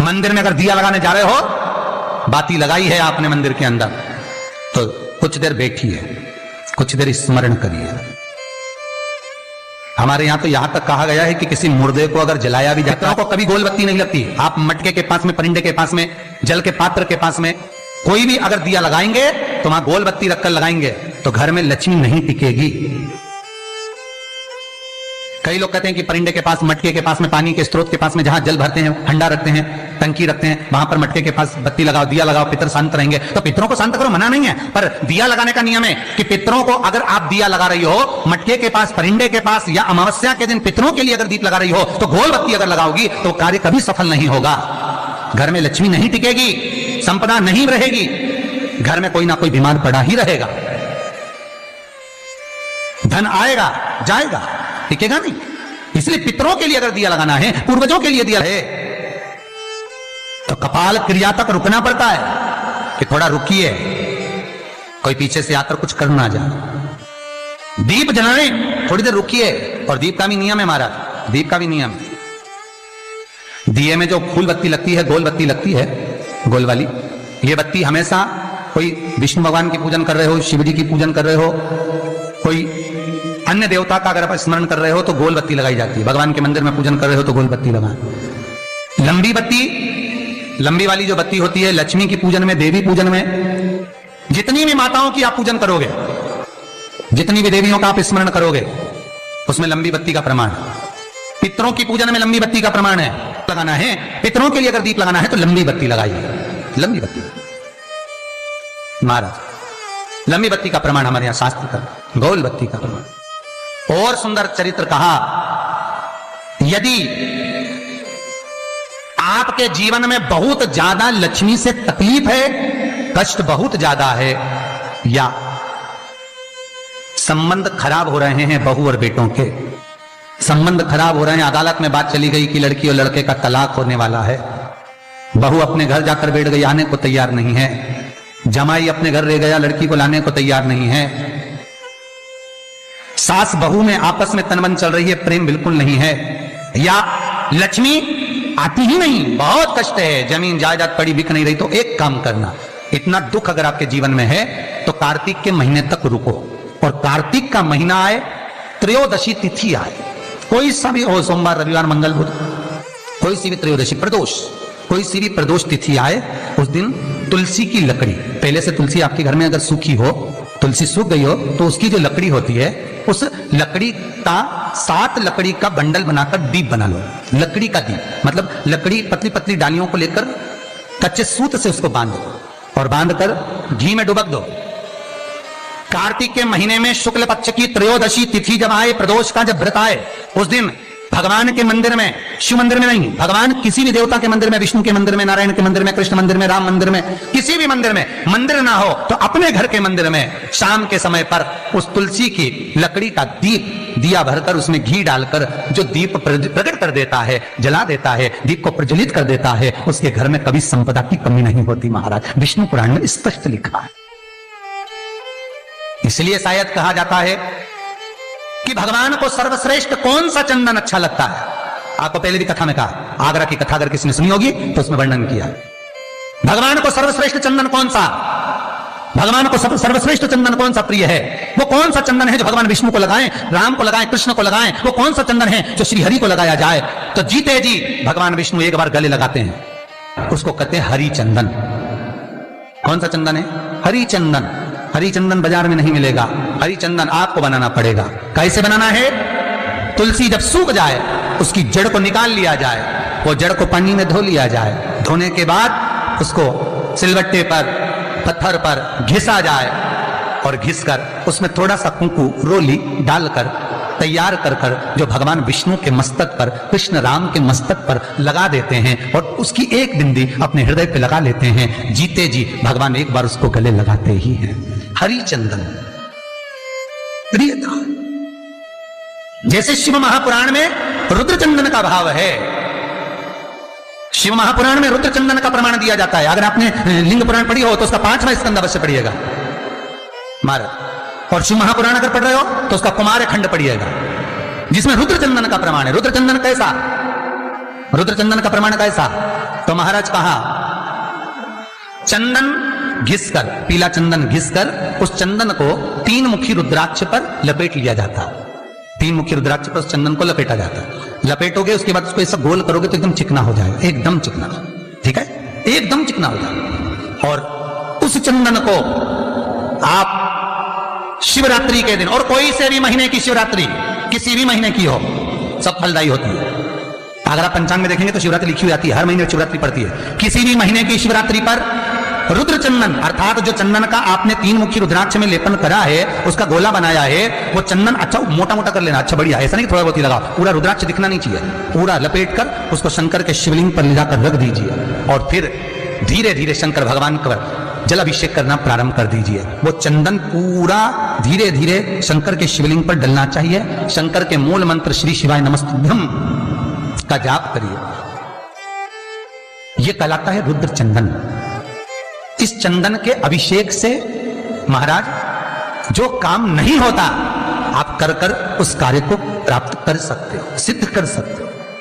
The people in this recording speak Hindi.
मंदिर में अगर दिया लगाने जा रहे हो, बाती लगाई है आपने मंदिर के अंदर, तो कुछ देर बैठिए, कुछ देर स्मरण करिए। हमारे यहां तो यहां तक कहा गया है कि किसी मुर्दे को अगर जलाया भी जाता है तो कभी गोल बत्ती नहीं लगती। आप मटके के पास में, परिंदे के पास में, जल के पात्र के पास में कोई भी अगर दिया लगाएंगे तो वहां गोल बत्ती रखकर लगाएंगे तो घर में लक्ष्मी नहीं टिकेगी। कई लोग कहते हैं कि परिंदे के पास, मटके के पास में, पानी के स्रोत के पास में जहां जल भरते हैं, हंडा रखते हैं, टंकी रखते हैं, वहां पर मटके के पास बत्ती लगाओ, दिया लगाओ, पितर शांत रहेंगे। तो पितरों को शांत करो, मना नहीं है, पर दिया लगाने का नियम है कि पितरों को अगर आप दिया लगा रही हो मटके के पास, परिंदे के पास, या अमावस्या के दिन पितरों के लिए अगर दीप लगा रही हो तो गोल बत्ती अगर लगाओगी तो कार्य कभी सफल नहीं होगा। घर में लक्ष्मी नहीं टिकेगी, संपदा नहीं रहेगी, घर में कोई ना कोई बीमार पड़ा ही रहेगा, धन आएगा जाएगा, टिकेगा नहीं। इसलिए पितरों के लिए अगर दिया लगाना है, पूर्वजों के लिए दिया है, तो कपाल क्रिया तक रुकना पड़ता है कि थोड़ा रुकिए, कोई पीछे से आकर कुछ कर ना जाए। दीप जलाने थोड़ी देर रुकिए। और दीप का भी नियम है महाराज, दीप का भी नियम है। दिए में जो फूल बत्ती लगती है, गोल बत्ती लगती है, गोल वाली, ये बत्ती हमेशा कोई विष्णु भगवान की पूजन कर रहे हो, शिव जी की पूजन कर रहे हो, कोई अन्य देवता का अगर आप स्मरण कर रहे हो तो गोल बत्ती लगाई जाती है। भगवान के मंदिर में पूजन कर रहे हो तो गोल बत्ती लगाएं। लंबी बत्ती, लंबी वाली जो बत्ती होती है लक्ष्मी की पूजन में, देवी पूजन में, जितनी भी माताओं की आप पूजन करोगे, जितनी भी देवियों का आप स्मरण करोगे, उसमें लंबी बत्ती का प्रमाण है। पितरों की पूजन में लंबी बत्ती का प्रमाण है। लगाना है पितरों के लिए अगर दीप लगाना है तो लंबी बत्ती लगाइए, लंबी बत्ती। महाराज लंबी बत्ती का प्रमाण हमारे यहां शास्त्र का, गोल बत्ती का प्रमाण। और सुंदर चरित्र कहा, यदि आपके जीवन में बहुत ज्यादा लक्ष्मी से तकलीफ है, कष्ट बहुत ज्यादा है, या संबंध खराब हो रहे हैं, बहू और बेटों के संबंध खराब हो रहे हैं, अदालत में बात चली गई कि लड़की और लड़के का तलाक होने वाला है, बहू अपने घर जाकर बैठ गई, आने को तैयार नहीं है, जमाई अपने घर रह गया, लड़की को लाने को तैयार नहीं है, सास बहू में आपस में तनमन चल रही है, प्रेम बिल्कुल नहीं है, या लक्ष्मी आती ही नहीं, बहुत कष्ट है, जमीन जायदाद पड़ी बिक नहीं रही, तो एक काम करना, इतना दुख अगर आपके जीवन में है तो कार्तिक के महीने तक रुको, और कार्तिक का महीना आए, त्रयोदशी तिथि आए, कोई सा भी हो, सोमवार, रविवार, मंगल, बुध, कोई सी भी त्रयोदशी, प्रदोष, कोई सी भी प्रदोष तिथि आए, उस दिन तुलसी की लकड़ी, पहले से तुलसी आपके घर में अगर सूखी हो, तुलसी सूख गई हो तो उसकी जो लकड़ी होती है, उस लकड़ी का 7 लकड़ी का बंडल बनाकर दीप बना लो। लकड़ी का दीप मतलब लकड़ी पतली पतली डालियों को लेकर कच्चे सूत से उसको बांध दो, और बांधकर घी में डुबक दो। कार्तिक के महीने में शुक्ल पक्ष की त्रयोदशी तिथि जब आए, प्रदोष का जब व्रत आए, उस दिन भगवान के मंदिर में, शिव मंदिर में नहीं, भगवान किसी भी देवता के मंदिर में, विष्णु के मंदिर में, नारायण के मंदिर में, कृष्ण मंदिर में, राम मंदिर में, किसी भी मंदिर में, मंदिर ना हो तो अपने घर के मंदिर में शाम के समय पर उस तुलसी की लकड़ी का दीप, दिया भरकर उसमें घी डालकर जो दीप प्रकट कर देता है, जला देता है, दीप को प्रज्वलित कर देता है, उसके घर में कभी संपदा की कमी नहीं होती। महाराज विष्णु पुराण में स्पष्ट लिखा है। इसलिए शायद कहा जाता है कि भगवान को सर्वश्रेष्ठ कौन सा चंदन अच्छा लगता है। आपको पहले भी कथा में कहा, आगरा की कथा अगर किसी ने सुनी होगी तो उसमें वर्णन किया, भगवान को सर्वश्रेष्ठ चंदन कौन सा, भगवान को सर्वश्रेष्ठ चंदन कौन सा प्रिय है, वो कौन सा चंदन है जो भगवान विष्णु को लगाएं, राम को लगाएं, कृष्ण को लगाएं, वो कौन सा चंदन है जो श्री हरि को लगाया जाए। तो जीते जी भगवान विष्णु एक बार गले लगाते हैं, उसको कहते हैं हरि चंदन। कौन सा चंदन है? हरि चंदन। हरि चंदन बाजार में नहीं मिलेगा, हरि चंदन आपको बनाना पड़ेगा। कैसे बनाना है? तुलसी जब सूख जाए उसकी जड़ को निकाल लिया जाए, वो जड़ को पानी में धो लिया जाए, धोने के बाद उसको सिलवट्टे पर, पत्थर पर घिसा जाए, और घिसकर उसमें थोड़ा सा कुंकू, रोली डालकर तैयार कर कर जो भगवान विष्णु के मस्तक पर, कृष्ण राम के मस्तक पर लगा देते हैं, और उसकी एक बिंदी अपने हृदय पे लगा लेते हैं। जीते जी भगवान एक बार उसको गले लगाते ही हैं। हरि चंदन प्रियता। जैसे शिव महापुराण में रुद्र चंदन का भाव है, शिव महापुराण में रुद्र चंदन का प्रमाण दिया जाता है। अगर आपने लिंग पुराण पढ़ी हो तो उसका 5वां स्कंद अवश्य पढ़िएगा महाराज, और शिव महापुराण अगर पढ़ रहे हो तो उसका कुमार खंड पढ़िएगा, जिसमें रुद्र चंदन का प्रमाण है। रुद्र चंदन कैसा? रुद्र चंदन का प्रमाण कैसा? तो महाराज कहा चंदन घिसकर, पीला चंदन घिसकर उस चंदन को 3 मुखी रुद्राक्ष पर लपेट लिया जाता। 3 मुखी रुद्राक्ष पर उस चंदन को लपेटा जाता। लपेटोगे उसके बाद उसको ऐसा गोल करोगे तो एकदम चिकना हो जाएगा, एकदम चिकना, ठीक है, एकदम चिकना हो जाएगा। और उस चंदन को आप शिवरात्रि के दिन, और कोई से भी महीने की शिवरात्रि, किसी भी महीने की हो, सब फलदायी होती है। अगर आप पंचांग में देखेंगे तो शिवरात्रि लिखी हुई आती है, हर महीने शिवरात्रि पड़ती है। किसी भी महीने की शिवरात्रि पर रुद्र चंदन, अर्थात जो चंदन का आपने 3 मुखी रुद्राक्ष में लेपन करा है, उसका गोला बनाया है, वो चंदन अच्छा मोटा मोटा कर लेना, अच्छा बढ़िया, ऐसा नहीं थोड़ा बहुत ही लगा, पूरा रुद्राक्ष दिखना नहीं चाहिए, पूरा लपेट कर उसको शंकर के शिवलिंग पर ले जाकर रख दीजिए और फिर धीरे धीरे शंकर भगवान का जल अभिषेक करना प्रारंभ कर दीजिए। वो चंदन पूरा धीरे धीरे शंकर के शिवलिंग पर डलना चाहिए। शंकर के मूल मंत्र श्री शिवाय नमस्तुभ्यं का जाप करिए। यह कहलाता है रुद्र चंदन। इस चंदन के अभिषेक से महाराज जो काम नहीं होता, आप कर कर उस कार्य को प्राप्त कर सकते हो, सिद्ध कर सकते हो।